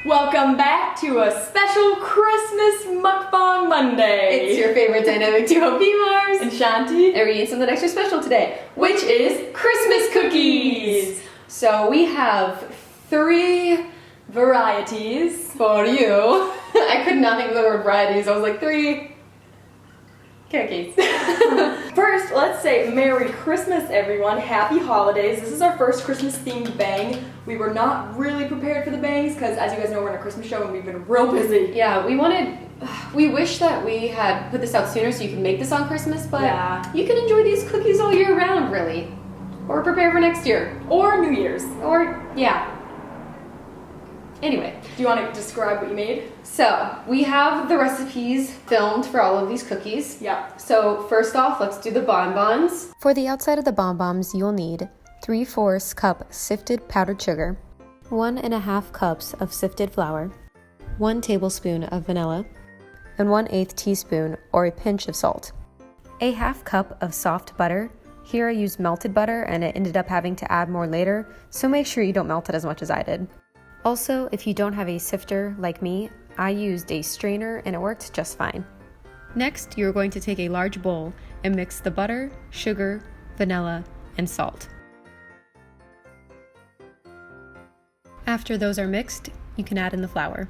Welcome back to a special Christmas Mukbang Monday. It's your favorite dynamic duo, BMARSZ and Shanti. And we're eating something extra special today, which is Christmas cookies. So we have 3 varieties for you. I could not think of the word varieties. I was like 3 cookies. First, let's say Merry Christmas, everyone. Happy holidays. This is our first Christmas themed bang. We were not really prepared for the bangs because, as you guys know, we're in a Christmas show and we've been real busy. Yeah, we wish that we had put this out sooner so you could make this on Christmas, but you can enjoy these cookies all year round, really. Or prepare for next year. Or New Year's. Or, yeah. Anyway. Do you want to describe what you made? So, we have the recipes filmed for all of these cookies. Yeah. So, first off, let's do the bonbons. For the outside of the bonbons, you'll need 3/4 cup sifted powdered sugar, 1.5 cups of sifted flour, 1 tablespoon of vanilla, and 1/8 teaspoon or a pinch of salt. A 1/2 cup of soft butter. Here I used melted butter and I ended up having to add more later, so make sure you don't melt it as much as I did. Also, if you don't have a sifter like me, I used a strainer and it worked just fine. Next, you're going to take a large bowl and mix the butter, sugar, vanilla, and salt. After those are mixed, you can add in the flour.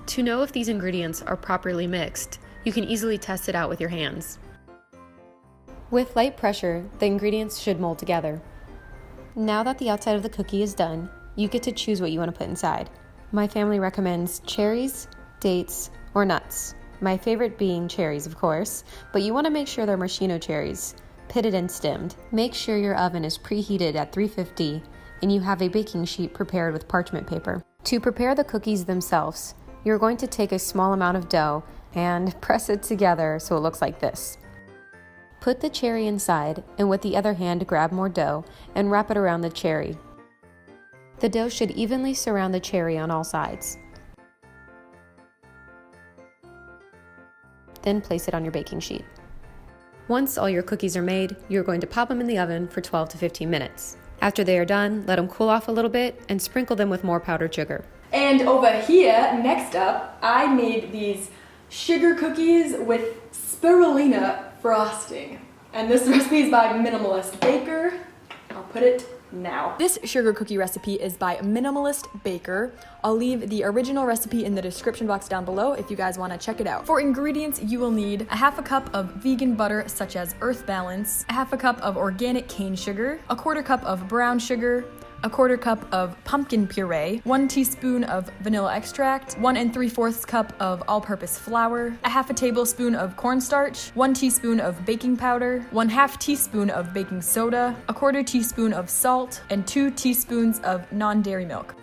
To know if these ingredients are properly mixed, you can easily test it out with your hands. With light pressure, the ingredients should mold together. Now that the outside of the cookie is done, you get to choose what you want to put inside. My family recommends cherries, dates, or nuts. My favorite being cherries, of course, but you want to make sure they're maraschino cherries, pitted and stemmed. Make sure your oven is preheated at 350 and you have a baking sheet prepared with parchment paper. To prepare the cookies themselves, you're going to take a small amount of dough and press it together so it looks like this. Put the cherry inside and with the other hand grab more dough and wrap it around the cherry. The dough should evenly surround the cherry on all sides. Then place it on your baking sheet. Once all your cookies are made, you're going to pop them in the oven for 12 to 15 minutes. After they are done, let them cool off a little bit and sprinkle them with more powdered sugar. And over here, next up, I made these sugar cookies with spirulina frosting. And this recipe is by Minimalist Baker. I'll put it now. This sugar cookie recipe is by Minimalist Baker. I'll leave the original recipe in the description box down below if you guys want to check it out. For ingredients, you will need 1/2 cup of vegan butter such as Earth Balance, 1/2 cup of organic cane sugar, 1/4 cup of brown sugar, 1/4 cup of pumpkin puree, 1 teaspoon of vanilla extract, 1 3/4 cup of all-purpose flour, 1/2 tablespoon of cornstarch, 1 teaspoon of baking powder, 1/2 teaspoon of baking soda, 1/4 teaspoon of salt, and 2 teaspoons of non-dairy milk.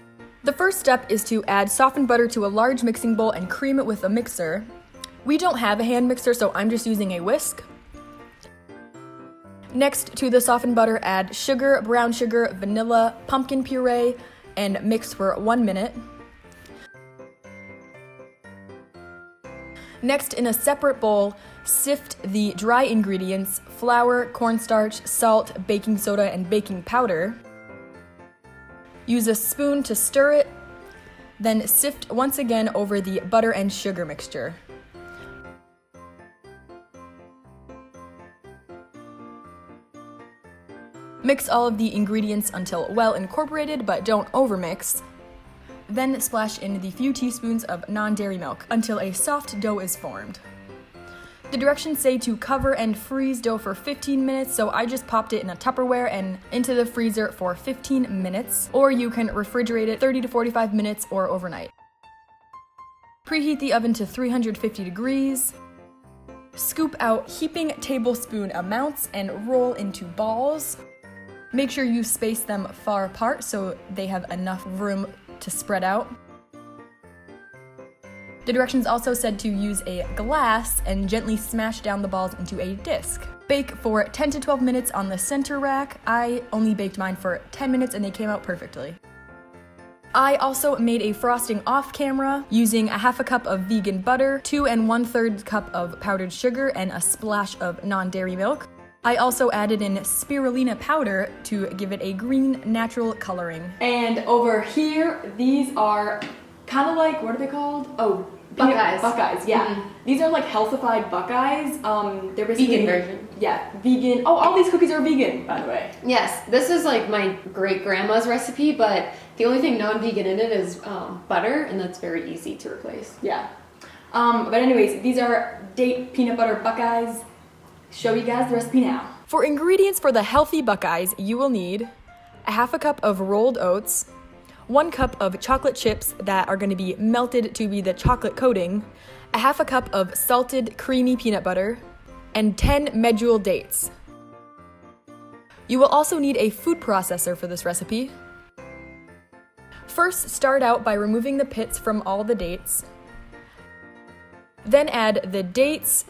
The first step is to add softened butter to a large mixing bowl and cream it with a mixer. We don't have a hand mixer, so I'm just using a whisk. Next, to the softened butter, add sugar, brown sugar, vanilla, pumpkin puree, and mix for 1 minute. Next, in a separate bowl, sift the dry ingredients, flour, cornstarch, salt, baking soda, and baking powder. Use a spoon to stir it, then sift once again over the butter and sugar mixture. Mix all of the ingredients until well incorporated, but don't overmix. Then splash in the few teaspoons of non-dairy milk until a soft dough is formed. The directions say to cover and freeze dough for 15 minutes, so I just popped it in a Tupperware and into the freezer for 15 minutes, or you can refrigerate it 30 to 45 minutes or overnight. Preheat the oven to 350 degrees. Scoop out heaping tablespoon amounts and roll into balls. Make sure you space them far apart so they have enough room to spread out. The directions also said to use a glass and gently smash down the balls into a disc. Bake for 10 to 12 minutes on the center rack. I only baked mine for 10 minutes and they came out perfectly. I also made a frosting off camera using 1/2 cup of vegan butter, 2 1/3 cup of powdered sugar, and a splash of non-dairy milk. I also added in spirulina powder to give it a green natural coloring. And over here, these are kind of like, what are they called? Oh, Buckeyes. Buckeyes, yeah. Mm-hmm. These are like healthified Buckeyes. They're basically Vegan version. Yeah, vegan. Oh, all these cookies are vegan, by the way. Yes, this is like my great grandma's recipe, but the only thing non-vegan in it is butter, and that's very easy to replace. Yeah. But anyways, these are date peanut butter Buckeyes. Show you guys the recipe now. For ingredients for the healthy Buckeyes, you will need a half a cup of rolled oats, 1 cup of chocolate chips that are going to be melted to be the chocolate coating, a half a cup of salted creamy peanut butter, and 10 medjool dates. You will also need a food processor for this recipe. First, start out by removing the pits from all the dates. Then add the dates,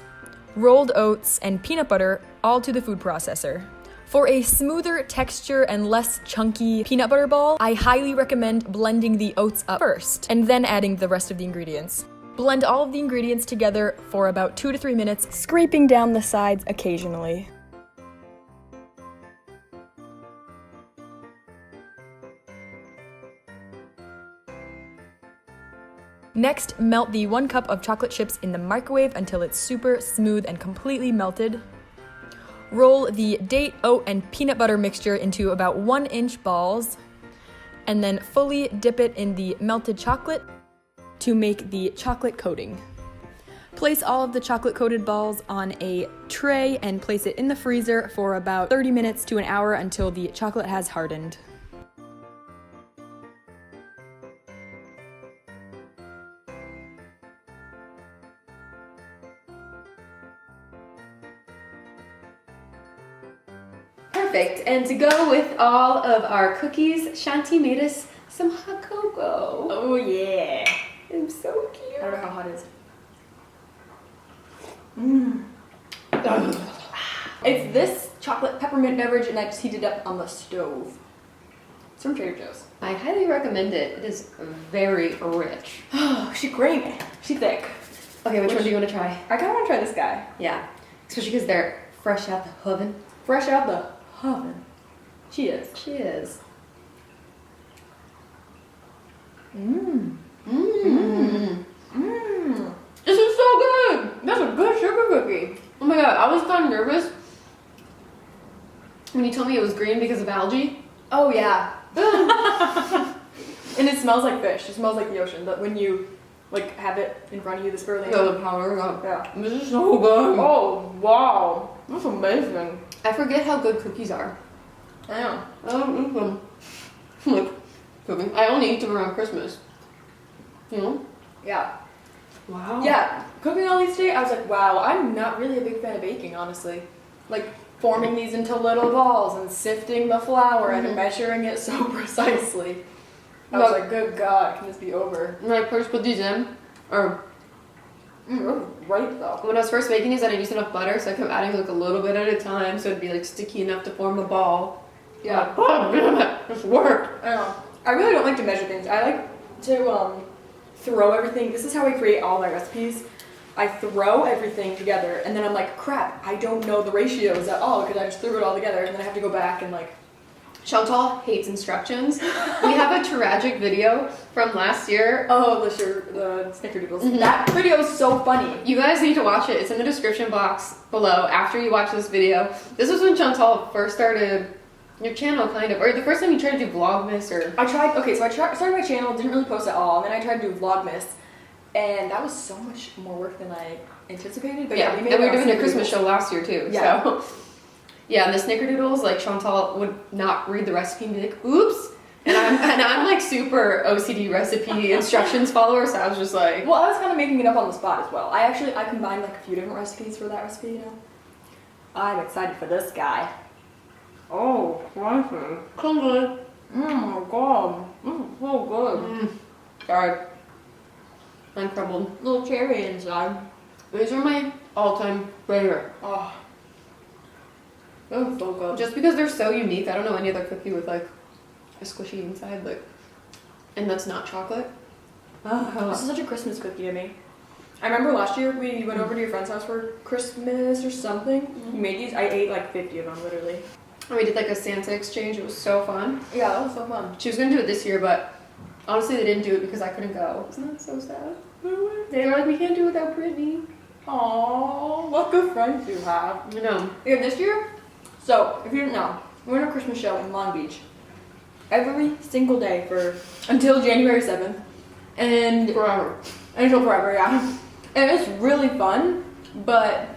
rolled oats, and peanut butter all to the food processor. For a smoother texture and less chunky peanut butter ball, I highly recommend blending the oats up first and then adding the rest of the ingredients. Blend all of the ingredients together for about 2 to 3 minutes, scraping down the sides occasionally. Next, melt the 1 cup of chocolate chips in the microwave until it's super smooth and completely melted. Roll the date, oat, and peanut butter mixture into about 1-inch balls, and then fully dip it in the melted chocolate to make the chocolate coating. Place all of the chocolate coated balls on a tray and place it in the freezer for about 30 minutes to an hour until the chocolate has hardened. Perfect. And to go with all of our cookies, Shanty made us some hot cocoa. Oh yeah. It's so cute. I don't know how hot it is. It's this chocolate peppermint beverage, and I just heated it up on the stove. It's from Trader Joe's. I highly recommend it. It is very rich. Oh, she's creamy. She's thick. Okay, which one do you want to try? I kind of want to try this guy. Yeah, especially because they're fresh out the oven. Fresh out the oven. She is. She is. Mmm. Mmm. Mmm. This is so good. That's a good sugar cookie. Oh my god, I was kind of nervous when you told me it was green because of algae. Oh yeah. And it smells like fish. It smells like the ocean. But when you like have it in front of you, the spirulina. Yeah, the powder. Yeah. This is so good. Oh wow, that's amazing. I forget how good cookies are. I know. I don't eat them. Like cooking. I only eat them around Christmas. You know? Yeah. Wow. Yeah. Cooking all these days, I was like, wow, I'm not really a big fan of baking, honestly. Like forming these into little balls and sifting the flour and measuring it so precisely. I was like, good God, can this be over? When I first put these in, or Right though. when I was first making these, I didn't use enough butter, so I kept adding like a little bit at a time, so it'd be like sticky enough to form a ball. Yeah. Like, oh damn it, this worked. I know. I really don't like to measure things. I like to throw everything. This is how I create all my recipes. I throw everything together, and then I'm like, crap, I don't know the ratios at all because I just threw it all together, and then I have to go back and like. Chantal hates instructions. We have a tragic video from last year. Oh, the snickerdoodles. That video is so funny. You guys need to watch it. It's in the description box below after you watch this video. This was when Chantal first started your channel, kind of, or the first time you tried to do Vlogmas, or... I started my channel, didn't really post at all, and then I tried to do Vlogmas, and that was so much more work than I anticipated. But yeah, we and made we were doing a snickerdoodles. Christmas show last year too. Yeah. So. Yeah, and the snickerdoodles, like Chantal would not read the recipe and be like, oops. And I'm like super OCD recipe instructions follower, so I was just like... Well, I was kind of making it up on the spot as well. I combined like a few different recipes for that recipe, you know? I'm excited for this guy. Oh, spicy. So good. Oh, God. This is so good. Sorry. I'm crumbled. Little cherry inside. These are my all-time favorite. Oh. Oh, so good. Just because they're so unique, I don't know any other cookie with like a squishy inside, like, and that's not chocolate. This is such a Christmas cookie to me. I remember last year we went over to your friend's house for Christmas or something. You made these. I ate like 50 of them, literally. And we did like a Santa exchange. It was so fun. Yeah, that was so fun. She was gonna do it this year, but honestly, they didn't do it because I couldn't go. Isn't that so sad? They were like, we can't do it without Brittany. Aww, what good friends you have. I know. Yeah, this year, so if you didn't know, we're in a Christmas show in Long Beach every single day until January 7th. And Forever. until forever, yeah. And it's really fun, but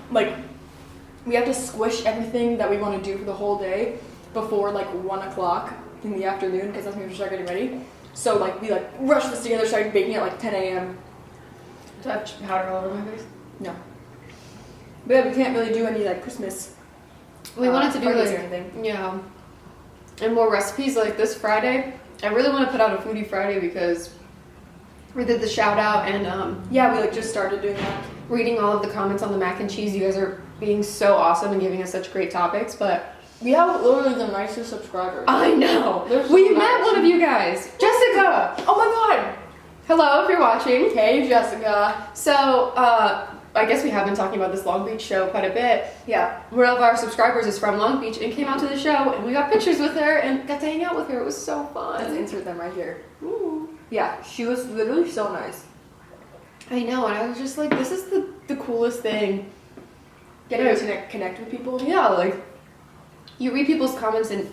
like we have to squish everything that we want to do for the whole day before like 1 o'clock in the afternoon because that's when we start getting ready. So like we like rush this together, start baking at like 10 a.m. Do I have powder all over my face? No. But yeah, we can't really do any like Christmas. We wanted to do parties like, or anything. yeah, and more recipes like this Friday. I really want to put out a Foodie Friday because we did the shout out and Yeah, we like just started doing that. reading all of the comments on the mac and cheese. You guys are being so awesome and giving us such great topics, but We have literally the nicest subscribers. I know. They're so We nice. met one of you guys, Jessica. Oh my god! Hello, if you're watching. Hey Jessica. So, I guess we have been talking about this Long Beach show quite a bit. Yeah. One of our subscribers is from Long Beach and came out to the show, and we got pictures with her and got to hang out with her. It was so Let's fun. insert them right here. Ooh. Yeah, she was literally so nice. I know, and I was just like, this is the coolest thing. Getting Yeah. to connect with people. Yeah, like, you read people's comments and,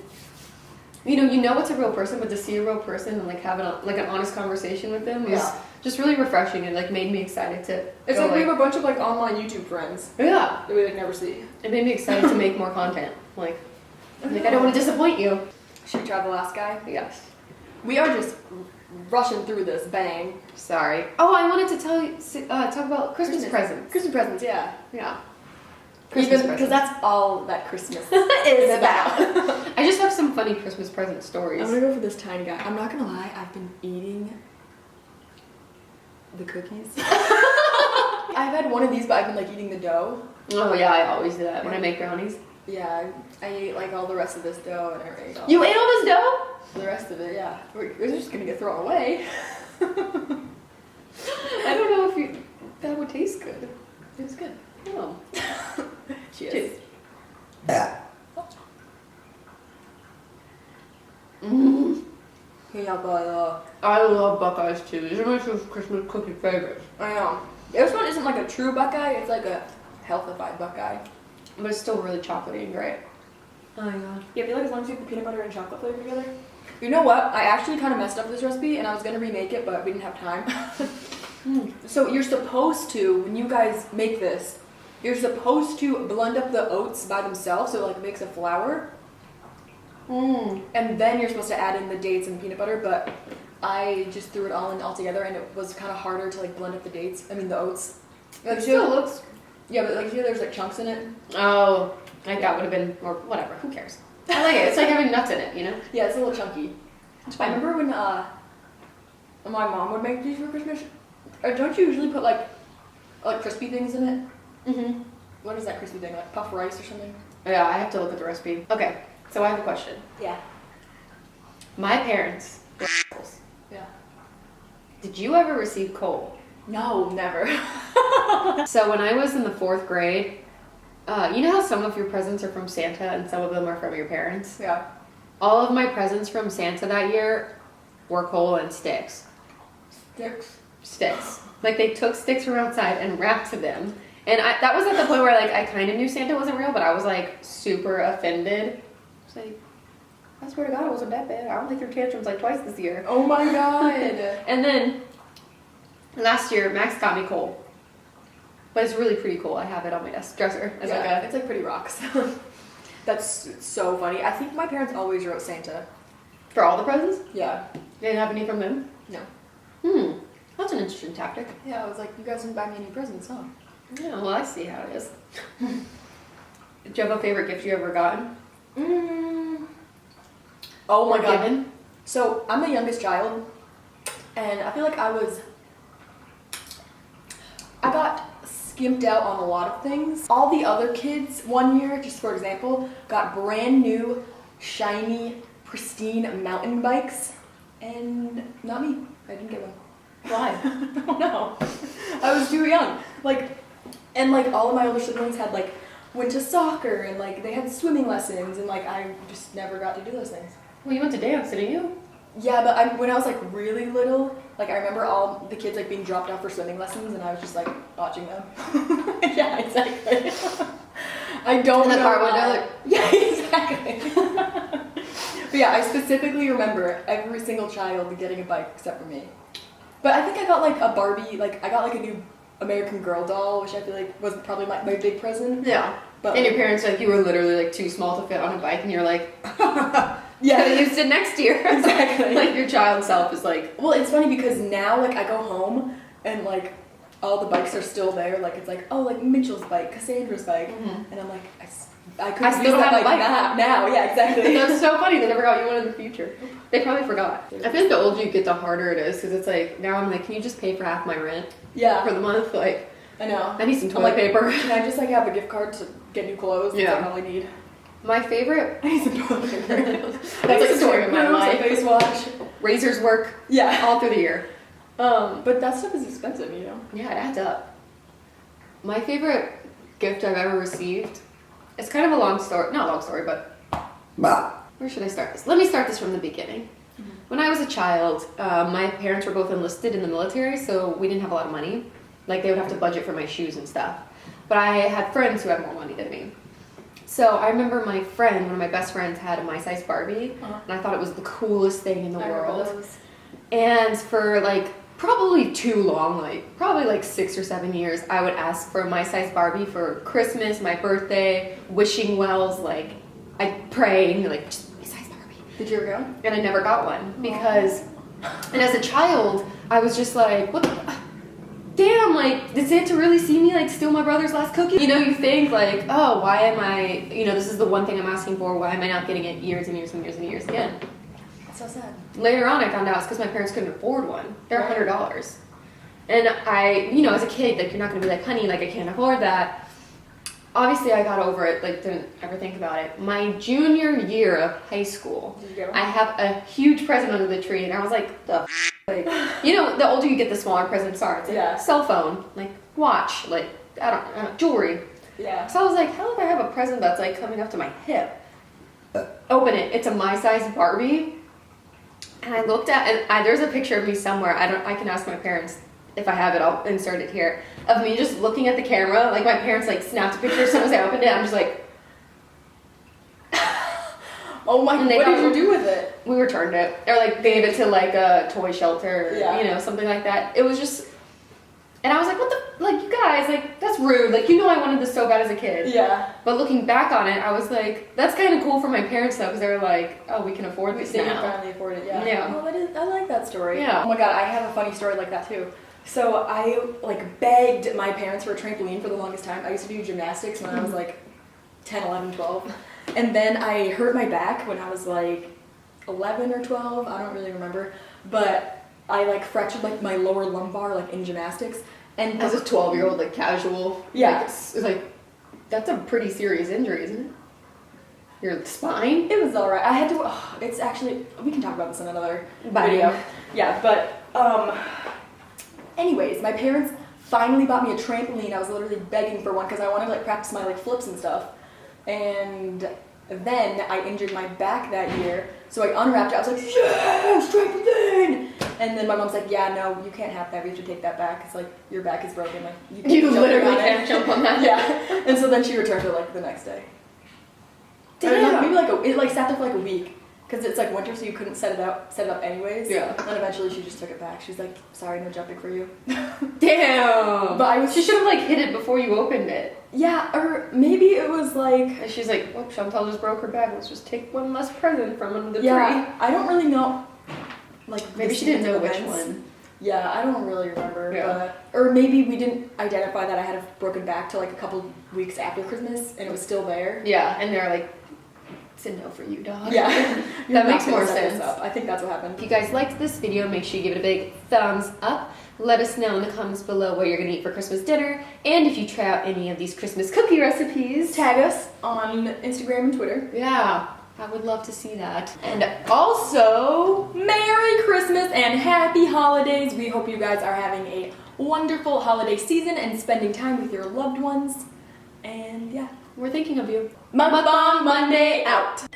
you know it's a real person, but to see a real person and, like, have an honest conversation with them was Yeah. just really refreshing and, like, made me excited to It's go, like we have a bunch of like online YouTube friends yeah, that we like never see. it made me excited to make more content. Like, I don't want to disappoint you. Should we try the last guy? Yes. We are just rushing through this. Bang. Sorry. Oh, I wanted to tell you, talk about Christmas presents. Christmas presents, yeah. Yeah. Even because that's all that Christmas is about. I just have some funny Christmas present stories. I'm gonna go for this tiny guy. I'm not gonna lie, I've been eating the cookies. I've had one of these, but I've been like eating the dough. Oh yeah, I always do that when I make brownies. Yeah, I ate like all the rest of this dough and I ate all You ate all this dough? the rest of it, yeah. We're just gonna get thrown away. I don't know if that would taste good. It was good. Oh. Cheers. Mm. Yeah, but I love buckeyes too. These are my two Christmas cookie favorites. I know. This one isn't like a true buckeye, it's like a healthified buckeye. But it's still really chocolatey and great. Oh my god. Yeah, I feel like as long as you put peanut butter and chocolate flavor together. You know what? I actually kind of messed up this recipe and I was gonna remake it, but we didn't have time. So you're supposed to, when you guys make this, you're supposed to blend up the oats by themselves so it like makes a flour. And then you're supposed to add in the dates and the peanut butter, but I just threw it all in all together and it was kind of harder to like blend up the the oats. Like, It still looks. yeah, but like here there's like chunks in it. Oh, like that would have been, or whatever. Who cares? I like it. It's like having nuts in it, you know. Yeah, it's a little chunky. It's I fine. remember when my mom would make these for Christmas. Don't you usually put like crispy things in it? Mhm. What is that crispy thing? Like puff rice or something? Yeah, I have to look at the recipe. Okay, so I have a question. Yeah. My parents were assholes. Yeah. Did you ever receive coal? No, never. So when I was in the 4th grade, you know how some of your presents are from Santa and some of them are from your parents? Yeah. All of my presents from Santa that year were coal and sticks. Sticks. Like they took sticks from outside and wrapped them. And that was at the point where like I kind of knew Santa wasn't real, but I was like super offended. I was like, I swear to God, it wasn't that bad. I only threw tantrums like twice this year. Oh my god. And then last year, Max got me coal. But it's really pretty cool. I have it on my desk dresser. As like It's like pretty rocks. That's so funny. I think my parents always wrote Santa. for all the presents? Yeah. You didn't have any from them? No. That's an interesting tactic. Yeah, I was like, you guys didn't buy me any presents, huh? Yeah, well, I see how it is. Did you have a favorite gift you ever gotten? Oh my Or god. given? So I'm the youngest child, and I feel like I got skimped out on a lot of things. All the other kids one year, just for example, got brand new, shiny, pristine mountain bikes, and not me. I didn't get one. Why? I don't know. I was too young. Like, and like all of my older siblings had like went to soccer and like they had swimming lessons and like I just never got to do those things. Well, you went to dance, didn't you? Yeah, but when I was like really little, like I remember all the kids like being dropped off for swimming lessons and I was just like watching them. Yeah, exactly. I don't know. And the car why. window. Yeah, exactly. But yeah, I specifically remember every single child getting a bike except for me. But I think I got like a Barbie, like I got like a new American Girl doll, which I feel like was probably my big present. Yeah. But And your parents like you were literally like too small to fit on a bike, and you're like, yeah, could have used it next year. Exactly. Like your child self is like, well, it's funny because now like I go home and like all the bikes are still there. Like it's like, oh, like Mitchell's bike, Cassandra's bike, and I'm like, I could still use don't that have a bike bike. now. Yeah, exactly. that's so funny. They never got you one in the future. They probably forgot. I feel like the older you get, the harder it is because it's like now I'm like, can you just pay for half my rent Yeah, for the month? Like, I know. I need some I'm toilet like, paper. Can I just like have a gift card to get new clothes? Yeah. That's all I need. My favorite. I need some toilet paper. That's like a story of my A life. face wash. Razors work Yeah. all through the year. But that stuff is expensive, you know. Yeah, it adds up. My favorite gift I've ever received. It's kind of a long story. Not a long story, but where should I start this? Let me start this from the beginning. When I was a child, my parents were both enlisted in the military, so we didn't have a lot of money. Like, they would have to budget for my shoes and stuff. But I had friends who had more money than me. So I remember my friend, one of my best friends, had a my-size Barbie, and I thought it was the coolest thing in the world. And for, like, probably too long, like, probably like 6 or 7 years, I would ask for a my-size Barbie for Christmas, my birthday, wishing wells, like, I'd pray, and like, just my-size Barbie. Did you ever go? And I never got one, because, and as a child, I was just like, what the, damn, like, did Santa really see me, like, steal my brother's last cookie? You know, you think, like, oh, why am I, you know, this is the one thing I'm asking for, why am I not getting it years and years and years and years again? That's so sad. Later on, I found out it's because my parents couldn't afford one. They're $100. And I, you know, as a kid, like, you're not going to be like, honey, like, I can't afford that. Obviously, I got over it, like, didn't ever think about it. My junior year of high school, Did you get one? I have a huge present under the tree, and I was like, the like, you know, the older you get, the smaller presents are. It's like Yeah. cell phone, like, watch, like, I don't know, jewelry. Yeah. So I was like, how do I have a present that's, like, coming up to my hip? Open it. It's a my-size Barbie. And I looked at, and there's a picture of me somewhere. I can ask my parents if I have it. I'll insert it here. Of me just looking at the camera, like my parents like snapped a picture as soon as I opened it. I'm just like, Oh my! And they What did thought- you do with it? we returned it, or like gave it to like a toy shelter, or, Yeah. you know, something like that. It was just, and I was like, what the, like, you guys, like, that's rude. Like, you know, I wanted this so bad as a kid. Yeah. But looking back on it, I was like, that's kind of cool for my parents though, because they were like, oh, we can afford this They can now. finally afford it. Yeah. Yeah. Oh, I like that story. Yeah. Oh my god, I have a funny story like that too. So I like begged my parents for a trampoline for the longest time. I used to do gymnastics when I was like 10, 11, 12. And then I hurt my back when I was like 11 or 12. I don't really remember. But I like fractured like my lower lumbar like in gymnastics. And As a 12-year-old, like casual, Yeah. like, it's like, that's a pretty serious injury, isn't it? Your spine? it was alright. I had to. It's actually, we can talk about this in another Bye. video. Yeah, but anyways, my parents finally bought me a trampoline. I was literally begging for one because I wanted to like practice my like flips and stuff. And then I injured my back that year, so I unwrapped it. I was like, yes, trampoline! And then my mom's like, yeah, no, you can't have that. We have to take that back. It's like your back is broken. Like you can't You jump literally on it." can't jump on that. Yeah. And so then she returned it like the next day. Or, Damn. maybe like it like sat there for like a week because it's like winter, so you couldn't set it up anyways. Yeah. And eventually she just took it back. She's like, sorry, no jumping for you. Damn. But I was. She should have like hit it before you opened it. Yeah, or maybe it was like. And she's like, oh, Chantal just broke her back. Let's just take one less present from under the Yeah, tree. I don't really know. Like Maybe the she didn't know which events. one. Yeah, I don't really remember. Yeah. But, or maybe we didn't identify that I had a broken back till like a couple weeks after Christmas, and it was still there. Yeah, and they're like, it's a no for you, dog. Yeah, That makes more sense. I think that's what happened. If you guys liked this video, make sure you give it a big thumbs up. Let us know in the comments below what you're going to eat for Christmas dinner. And if you try out any of these Christmas cookie recipes. Tag us on Instagram and Twitter. Yeah. I would love to see that. And also, Merry Christmas and Happy Holidays. We hope you guys are having a wonderful holiday season and spending time with your loved ones. And yeah, we're thinking of you. Mukbang Monday out.